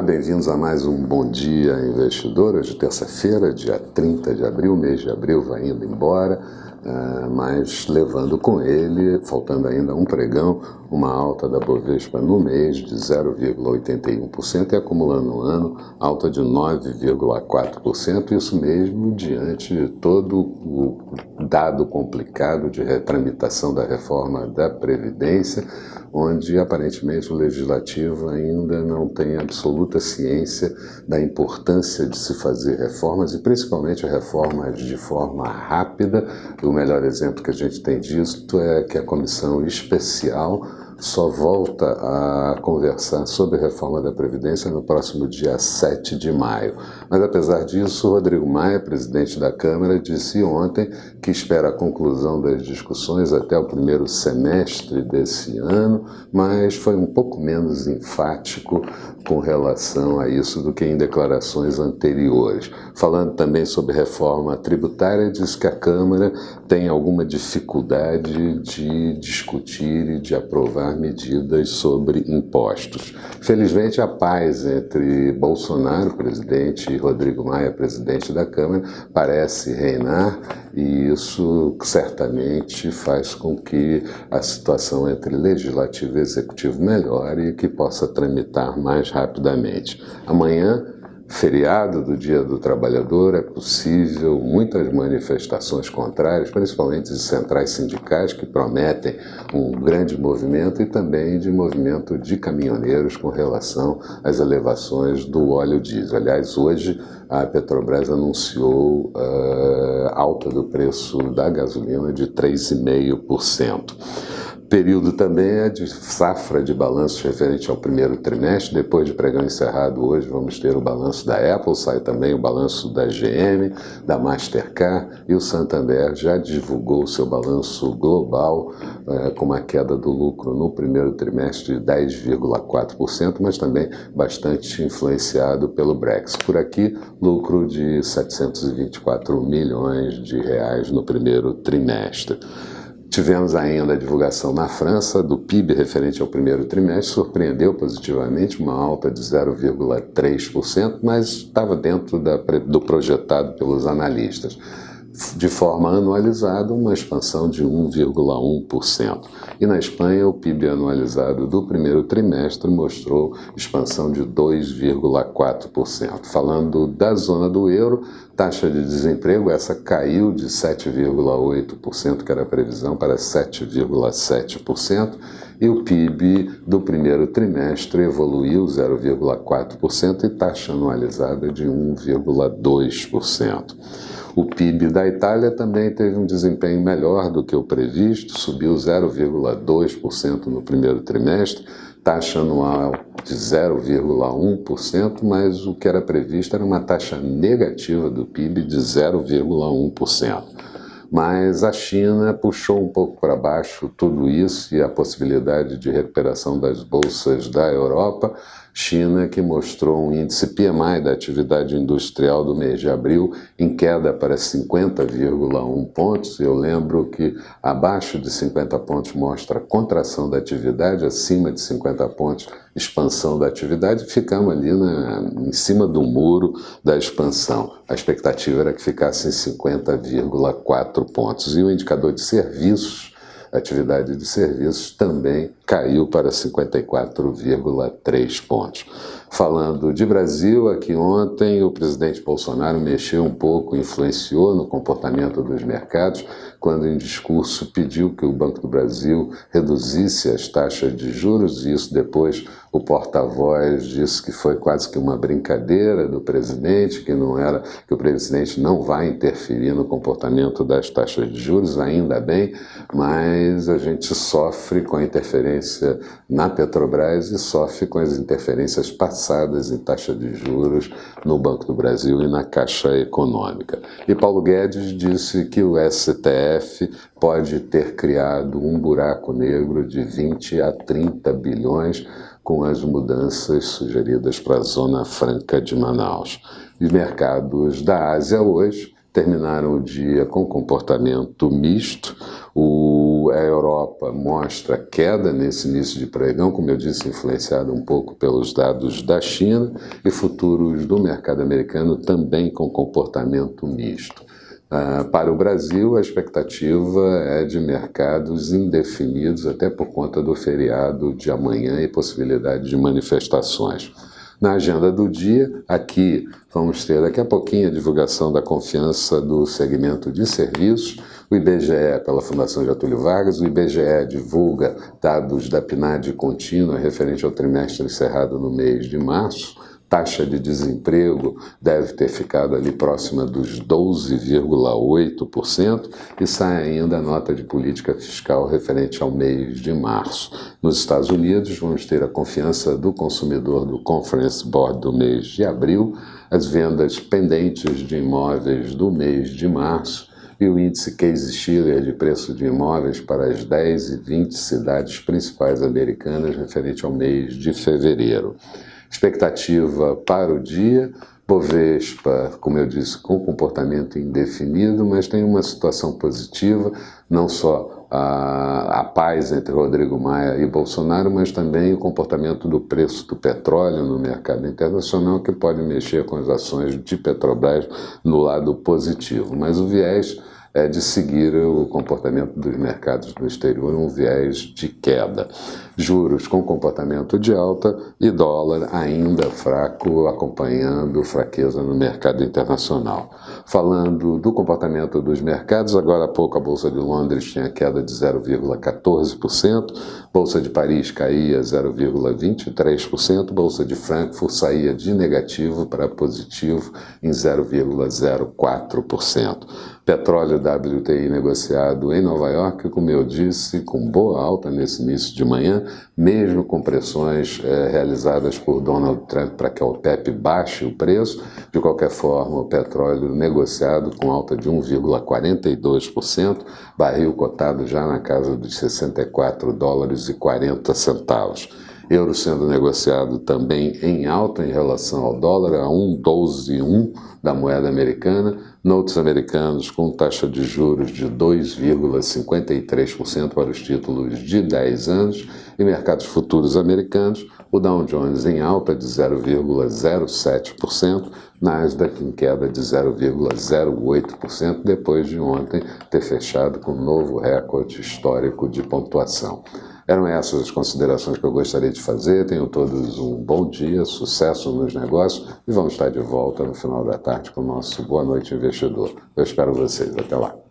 bem-vindos a mais um Bom Dia Investidor. Hoje, terça-feira, dia 30 de abril, o mês de abril vai indo embora, mas levando com ele, faltando ainda um pregão, uma alta da Bovespa no mês de 0,81% e acumulando no ano alta de 9,4%, isso mesmo diante de todo o dado complicado de retramitação da reforma da Previdência, onde aparentemente o Legislativo ainda não tem absoluta ciência da importância de se fazer reformas e principalmente reformas de forma rápida. O melhor exemplo que a gente tem disso é que a Comissão Especial só volta a conversar sobre a reforma da Previdência no próximo dia 7 de maio. Mas, apesar disso, Rodrigo Maia, presidente da Câmara, disse ontem que espera a conclusão das discussões até o primeiro semestre desse ano, mas foi um pouco menos enfático com relação a isso do que em declarações anteriores. Falando também sobre reforma tributária, disse que a Câmara tem alguma dificuldade de discutir e de aprovar medidas sobre impostos. Felizmente, a paz entre Bolsonaro, presidente, e Rodrigo Maia, presidente da Câmara, parece reinar, e isso certamente faz com que a situação entre legislativo e executivo melhore e que possa tramitar mais rapidamente. Amanhã, feriado do Dia do Trabalhador, é possível muitas manifestações contrárias, principalmente de centrais sindicais que prometem um grande movimento e também de movimento de caminhoneiros com relação às elevações do óleo diesel. Aliás, hoje a Petrobras anunciou alta do preço da gasolina de 3,5%. Período também é de safra de balanços referente ao primeiro trimestre. Depois de pregão encerrado hoje, vamos ter o balanço da Apple, sai também o balanço da GM, da Mastercard, e o Santander já divulgou o seu balanço global com uma queda do lucro no primeiro trimestre de 10,4%, mas também bastante influenciado pelo Brexit. Por aqui, lucro de 724 milhões de reais no primeiro trimestre. Tivemos ainda a divulgação na França do PIB referente ao primeiro trimestre, surpreendeu positivamente, uma alta de 0,3%, mas estava dentro do projetado pelos analistas. De forma anualizada, uma expansão de 1,1%. E na Espanha, o PIB anualizado do primeiro trimestre mostrou expansão de 2,4%. Falando da zona do euro, taxa de desemprego, essa caiu de 7,8%, que era a previsão, para 7,7%, e o PIB do primeiro trimestre evoluiu 0,4% e taxa anualizada de 1,2%. O PIB da Itália também teve um desempenho melhor do que o previsto, subiu 0,2% no primeiro trimestre, taxa anual de 0,1%, mas o que era previsto era uma taxa negativa do PIB de 0,1%. Mas a China puxou um pouco para baixo tudo isso e a possibilidade de recuperação das bolsas da Europa. China, que mostrou um índice PMI da atividade industrial do mês de abril em queda para 50,1 pontos. Eu lembro que abaixo de 50 pontos mostra contração da atividade, acima de 50 pontos expansão da atividade. Ficamos ali em cima do muro da expansão. A expectativa era que ficasse em 50,4 pontos. E o indicador de serviços, a atividade de serviços, também caiu para 54,3 pontos. Falando de Brasil, aqui ontem o presidente Bolsonaro mexeu um pouco, influenciou no comportamento dos mercados, quando em discurso pediu que o Banco do Brasil reduzisse as taxas de juros, e isso depois o porta-voz disse que foi quase que uma brincadeira do presidente, que o presidente não vai interferir no comportamento das taxas de juros, ainda bem, mas a gente sofre com a interferência na Petrobras e sofre com as interferências passadas em taxa de juros no Banco do Brasil e na Caixa Econômica. E Paulo Guedes disse que o STF pode ter criado um buraco negro de 20 a 30 bilhões com as mudanças sugeridas para a Zona Franca de Manaus. Os mercados da Ásia hoje terminaram o dia com comportamento misto. A Europa mostra queda nesse início de pregão, como eu disse, influenciado um pouco pelos dados da China, e futuros do mercado americano também com comportamento misto. Para o Brasil, a expectativa é de mercados indefinidos, até por conta do feriado de amanhã e possibilidade de manifestações. Na agenda do dia, aqui vamos ter daqui a pouquinho a divulgação da confiança do segmento de serviços, o IBGE pela Fundação Getúlio Vargas, o IBGE divulga dados da PNAD contínua referente ao trimestre encerrado no mês de março. Taxa de desemprego deve ter ficado ali próxima dos 12,8% e sai ainda a nota de política fiscal referente ao mês de março. Nos Estados Unidos, vamos ter a confiança do consumidor do Conference Board do mês de abril, as vendas pendentes de imóveis do mês de março e o índice Case-Shiller de preço de imóveis para as 10 e 20 cidades principais americanas referente ao mês de fevereiro. Expectativa para o dia, Bovespa, como eu disse, com comportamento indefinido, mas tem uma situação positiva, não só a paz entre Rodrigo Maia e Bolsonaro, mas também o comportamento do preço do petróleo no mercado internacional, que pode mexer com as ações de Petrobras no lado positivo. Mas o viés é de seguir o comportamento dos mercados do exterior, um viés de queda. Juros com comportamento de alta e dólar ainda fraco, acompanhando fraqueza no mercado internacional. Falando do comportamento dos mercados, agora há pouco a Bolsa de Londres tinha queda de 0,14%, Bolsa de Paris caía 0,23%, Bolsa de Frankfurt saía de negativo para positivo em 0,04%. Petróleo WTI negociado em Nova York, como eu disse, com boa alta nesse início de manhã, mesmo com pressões realizadas por Donald Trump para que a OPEP baixe o preço. De qualquer forma, o petróleo negociado com alta de 1,42%, barril cotado já na casa dos $64,40. Euro sendo negociado também em alta em relação ao dólar, a 1,12,1 da moeda americana, notes americanos com taxa de juros de 2,53% para os títulos de 10 anos e mercados futuros americanos, o Dow Jones em alta de 0,07%, Nasdaq em queda de 0,08% depois de ontem ter fechado com um novo recorde histórico de pontuação. Eram essas as considerações que eu gostaria de fazer. Tenham todos um bom dia, sucesso nos negócios e vamos estar de volta no final da tarde com o nosso Boa Noite Investidor. Eu espero vocês. Até lá.